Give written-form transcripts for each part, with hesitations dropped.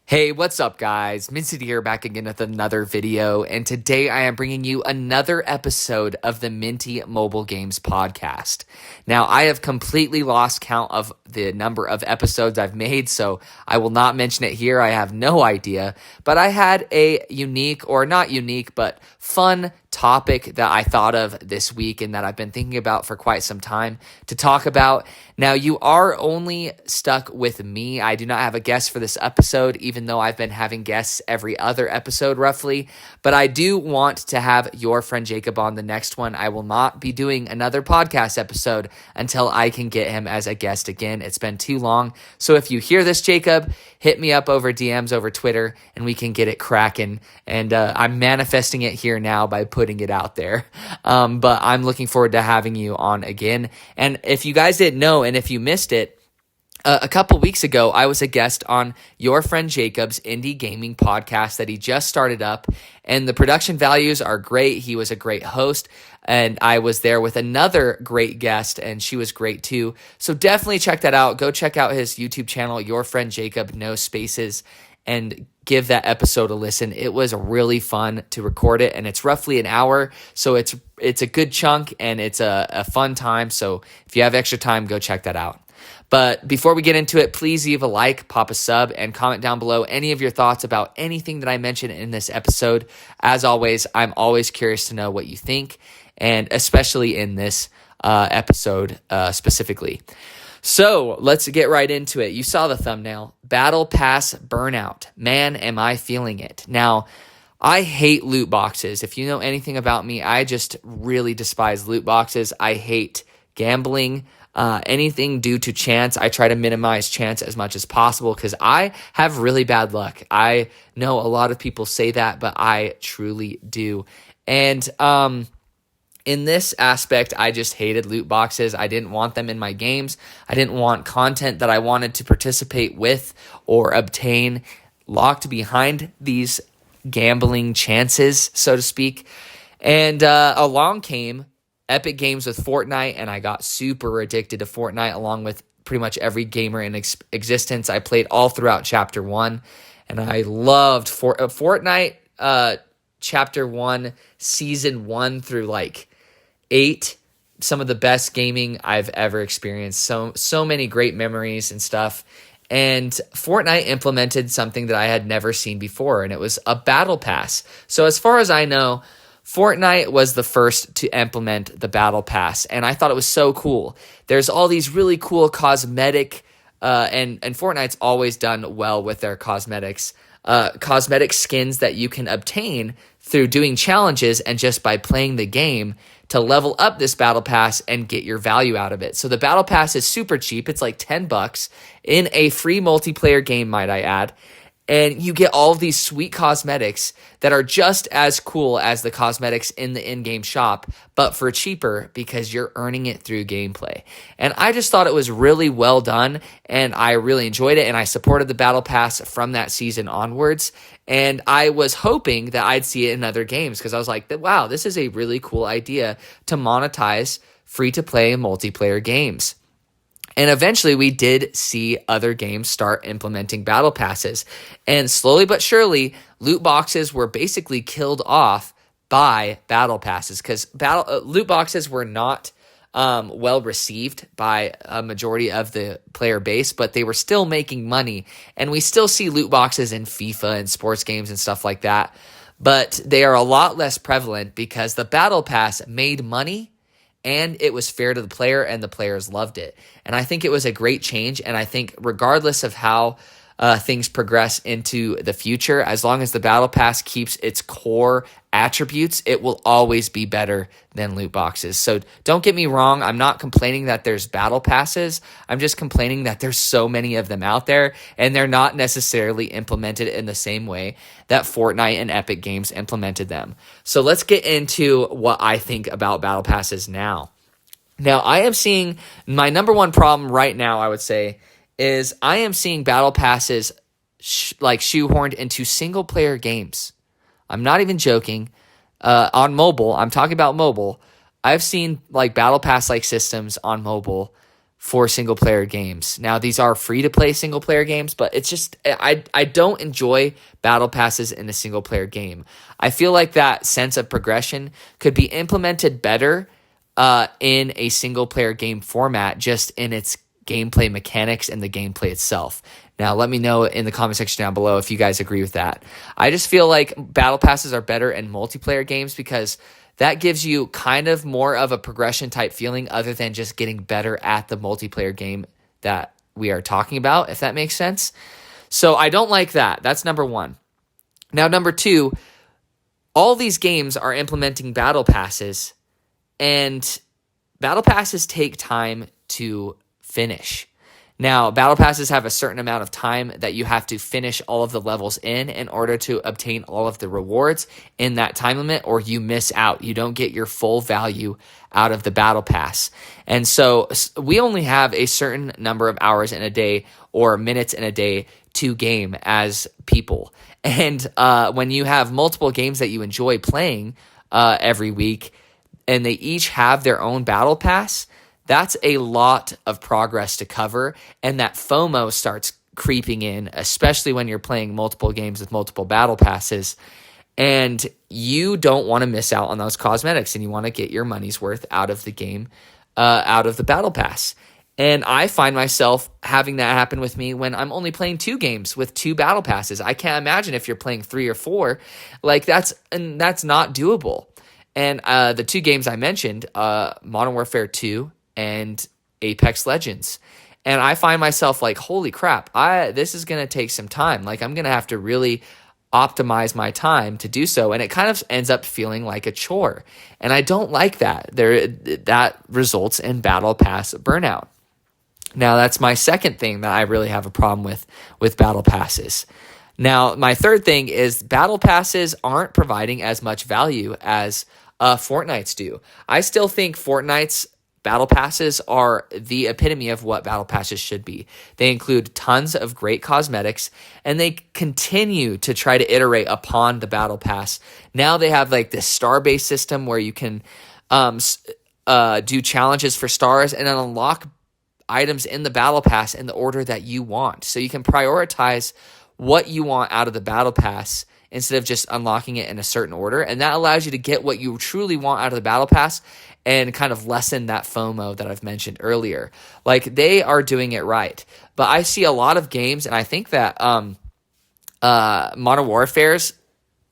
Hey, what's up, guys? Minty here, back again with another video, and today I am bringing you another episode of the Minty Mobile Games Podcast. Now, I have completely lost count of the number of episodes I've made, so I will not mention it here. I have no idea, but I had a unique, or not unique, but fun topic that I thought of this week and that I've been thinking about for quite some time to talk about. Now, you are only stuck with me. I do not have a guest for this episode, even though I've been having guests every other episode roughly, but I do want to have your friend Jacob on the next one. I will not be doing another podcast episode until I can get him as a guest again. It's been too long. So if you hear this, Jacob, hit me up over DMs over Twitter and we can get it cracking. And I'm manifesting it here now by putting it out there. But I'm looking forward to having you on again. And if you guys didn't know, and if you missed it, a couple weeks ago, I was a guest on your friend Jacob's indie gaming podcast that he just started up, and the production values are great. He was a great host, and I was there with another great guest, and she was great too. So definitely check that out. Go check out his YouTube channel, Your Friend Jacob, no spaces, and give that episode a listen. It was really fun to record it, and it's roughly an hour, so it's a good chunk, and it's a fun time. So if you have extra time, go check that out. But before we get into it, please leave a like, pop a sub, and comment down below any of your thoughts about anything that I mentioned in this episode. As always, I'm always curious to know what you think, and especially in this episode specifically. So let's get right into it. You saw the thumbnail. Battle Pass Burnout. Man, am I feeling it. Now, I hate loot boxes. If you know anything about me, I just really despise loot boxes. I hate gambling. Anything due to chance, I try to minimize chance as much as possible because I have really bad luck. I know a lot of people say that, but I truly do. And in this aspect, I just hated loot boxes. I didn't want them in my games. I didn't want content that I wanted to participate with or obtain locked behind these gambling chances, so to speak. And along came Epic Games with Fortnite, and I got super addicted to Fortnite along with pretty much every gamer in existence. I played all throughout Chapter 1, and I loved Fortnite Chapter 1, Season 1 through like 8. Some of the best gaming I've ever experienced. So many great memories and stuff. And Fortnite implemented something that I had never seen before, and it was a battle pass. So as far as I know, Fortnite was the first to implement the Battle Pass, and I thought it was so cool. There's all these really cool cosmetic, and Fortnite's always done well with their cosmetic skins that you can obtain through doing challenges and just by playing the game to level up this Battle Pass and get your value out of it. So the Battle Pass is super cheap. It's like $10 in a free multiplayer game, might I add. And you get all of these sweet cosmetics that are just as cool as the cosmetics in the in-game shop, but for cheaper because you're earning it through gameplay. And I just thought it was really well done, and I really enjoyed it, and I supported the Battle Pass from that season onwards. And I was hoping that I'd see it in other games because I was like, wow, this is a really cool idea to monetize free-to-play multiplayer games. And eventually we did see other games start implementing battle passes. And slowly but surely, loot boxes were basically killed off by battle passes because loot boxes were not well received by a majority of the player base, but they were still making money. And we still see loot boxes in FIFA and sports games and stuff like that. But they are a lot less prevalent because the battle pass made money, and it was fair to the player, and the players loved it. And I think it was a great change, and I think regardless of how things progress into the future, as long as the Battle Pass keeps its core attributes, it will always be better than loot boxes. So don't get me wrong, I'm not complaining that there's Battle Passes. I'm just complaining that there's so many of them out there, and they're not necessarily implemented in the same way that Fortnite and Epic Games implemented them. So let's get into what I think about Battle Passes now. Now, I am seeing my number one problem right now, I would say, is I am seeing battle passes shoehorned into single-player games. I'm not even joking. On mobile, I'm talking about mobile. I've seen like battle pass-like systems on mobile for single player games. Now, these are free to play single player games, but it's just, I don't enjoy battle passes in a single player game. I feel like that sense of progression could be implemented better in a single player game format, just in its gameplay mechanics and the gameplay itself. Now, let me know in the comment section down below if you guys agree with that. I just feel like battle passes are better in multiplayer games because that gives you kind of more of a progression type feeling other than just getting better at the multiplayer game that we are talking about, if that makes sense. So I don't like that. That's number one. Now, number two, all these games are implementing battle passes, and battle passes take time to finish. Now, battle passes have a certain amount of time that you have to finish all of the levels in order to obtain all of the rewards in that time limit, or you miss out. You don't get your full value out of the battle pass. And so we only have a certain number of hours in a day or minutes in a day to game as people. And when you have multiple games that you enjoy playing every week, and they each have their own battle pass, that's a lot of progress to cover, and that FOMO starts creeping in, especially when you're playing multiple games with multiple battle passes, and you don't want to miss out on those cosmetics, and you want to get your money's worth out of the game, out of the battle pass. And I find myself having that happen with me when I'm only playing 2 games with 2 battle passes. I can't imagine if you're playing 3 or 4, like that's not doable. And the 2 games I mentioned, Modern Warfare 2 and Apex Legends. And I find myself like, holy crap, this is going to take some time. Like, I'm going to have to really optimize my time to do so. And it kind of ends up feeling like a chore. And I don't like that. That results in battle pass burnout. Now, that's my second thing that I really have a problem with battle passes. Now, my third thing is battle passes aren't providing as much value as Fortnite's do. I still think Fortnite's battle passes are the epitome of what battle passes should be. They include tons of great cosmetics, and they continue to try to iterate upon the battle pass. Now they have like this star-based system where you can do challenges for stars and then unlock items in the battle pass in the order that you want. So you can prioritize what you want out of the battle pass instead of just unlocking it in a certain order. And that allows you to get what you truly want out of the battle pass and kind of lessen that FOMO that I've mentioned earlier. Like, they are doing it right. But I see a lot of games, and I think that Modern Warfare's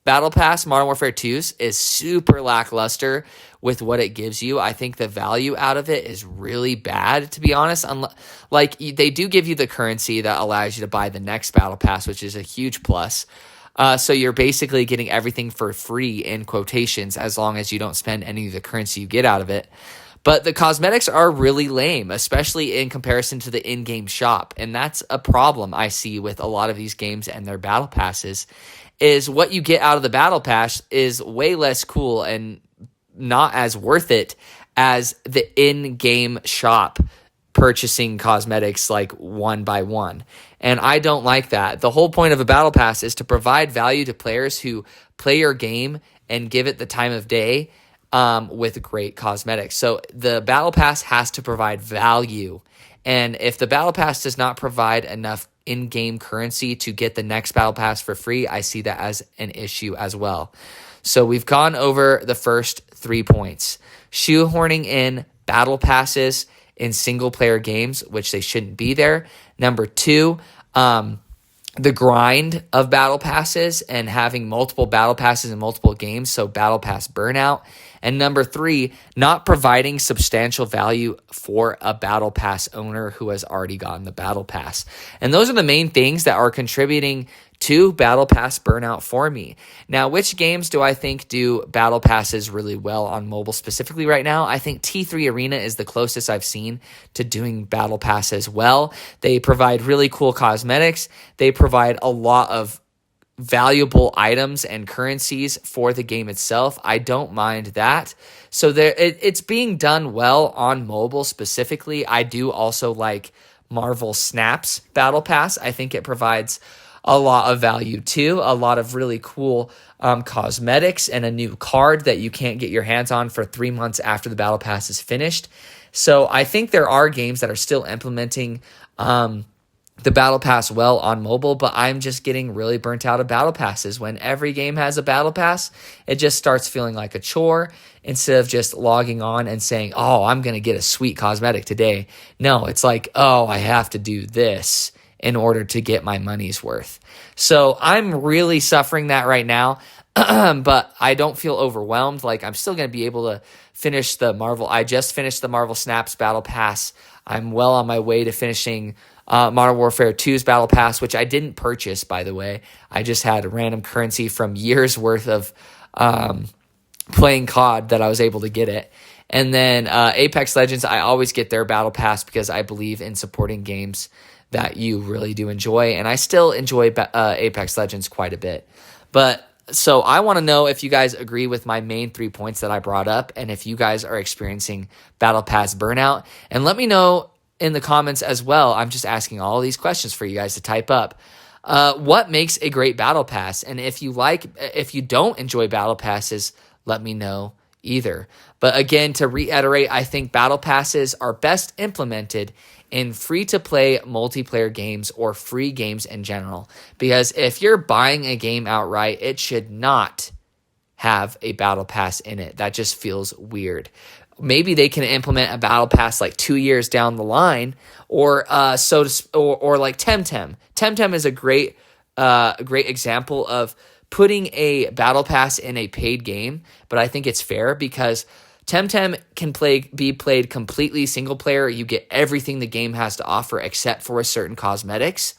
battle pass, Modern Warfare 2's, is super lackluster with what it gives you. I think the value out of it is really bad, to be honest. Like, they do give you the currency that allows you to buy the next battle pass, which is a huge plus. So you're basically getting everything for free, in quotations, as long as you don't spend any of the currency you get out of it. But the cosmetics are really lame, especially in comparison to the in-game shop. And that's a problem I see with a lot of these games and their battle passes, is what you get out of the battle pass is way less cool and not as worth it as the in-game shop purchasing cosmetics like one by one. And I don't like that. The whole point of a battle pass is to provide value to players who play your game and give it the time of day with great cosmetics. So the battle pass has to provide value. And if the battle pass does not provide enough in-game currency to get the next battle pass for free, I see that as an issue as well. So we've gone over the first 3 points. Shoehorning in battle passes in single-player games, which they shouldn't be there. Number 2, the grind of battle passes and having multiple battle passes in multiple games, so battle pass burnout. And number 3, not providing substantial value for a battle pass owner who has already gotten the battle pass. And those are the main things that are contributing to battle pass burnout for me. Now, which games do I think do battle passes really well on mobile specifically right now? I think T3 Arena is the closest I've seen to doing battle passes well. They provide really cool cosmetics. They provide a lot of valuable items and currencies for the game itself. I don't mind that. So it's being done well on mobile specifically. I do also like Marvel Snap's battle pass. I think it provides a lot of value too, a lot of really cool cosmetics and a new card that you can't get your hands on for 3 months after the battle pass is finished. So I think there are games that are still implementing the battle pass well on mobile, but I'm just getting really burnt out of battle passes. When every game has a battle pass, it just starts feeling like a chore instead of just logging on and saying, oh, I'm going to get a sweet cosmetic today. No, it's like, oh, I have to do this in order to get my money's worth. So I'm really suffering that right now, but I don't feel overwhelmed. Like, I'm still going to be able to finish I just finished the Marvel Snaps battle pass. I'm well on my way to finishing Modern Warfare 2's Battle Pass, which I didn't purchase, by the way. I just had a random currency from years worth of playing COD that I was able to get it. And then Apex Legends, I always get their Battle Pass because I believe in supporting games that you really do enjoy. And I still enjoy Apex Legends quite a bit. So I want to know if you guys agree with my main 3 points that I brought up and if you guys are experiencing Battle Pass burnout. And let me know in the comments as well. I'm just asking all these questions for you guys to type up. What makes a great battle pass? And if you don't enjoy battle passes, let me know either. But again, to reiterate, I think battle passes are best implemented in free-to-play multiplayer games or free games in general. Because if you're buying a game outright, it should not have a battle pass in it. That just feels weird. Maybe they can implement a battle pass like 2 years down the line, or like Temtem. Temtem is a great example of putting a battle pass in a paid game, but I think it's fair because Temtem can be played completely single player. You get everything the game has to offer except for certain cosmetics,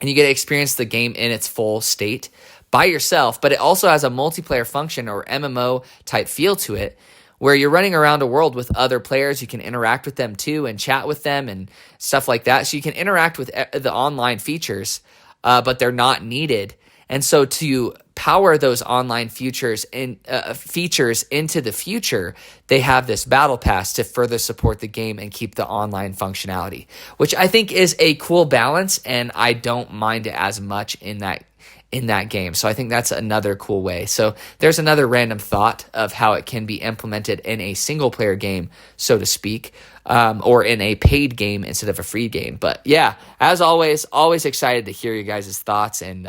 and you get to experience the game in its full state by yourself, but it also has a multiplayer function or MMO type feel to it, where you're running around a world with other players. You can interact with them too and chat with them and stuff like that. So you can interact with the online features, but they're not needed. And so to power those online features into the future, they have this battle pass to further support the game and keep the online functionality, which I think is a cool balance, and I don't mind it as much in that game. So I think that's another cool way. So there's another random thought of how it can be implemented in a single player game, so to speak, or in a paid game instead of a free game. But yeah, as always excited to hear you guys' thoughts and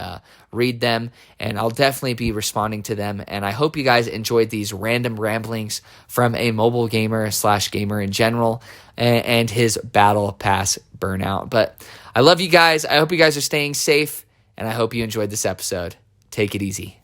read them, and I'll definitely be responding to them. And I hope you guys enjoyed these random ramblings from a mobile gamer / gamer in general and his battle pass burnout. But I love you guys. I hope you guys are staying safe, and I hope you enjoyed this episode. Take it easy.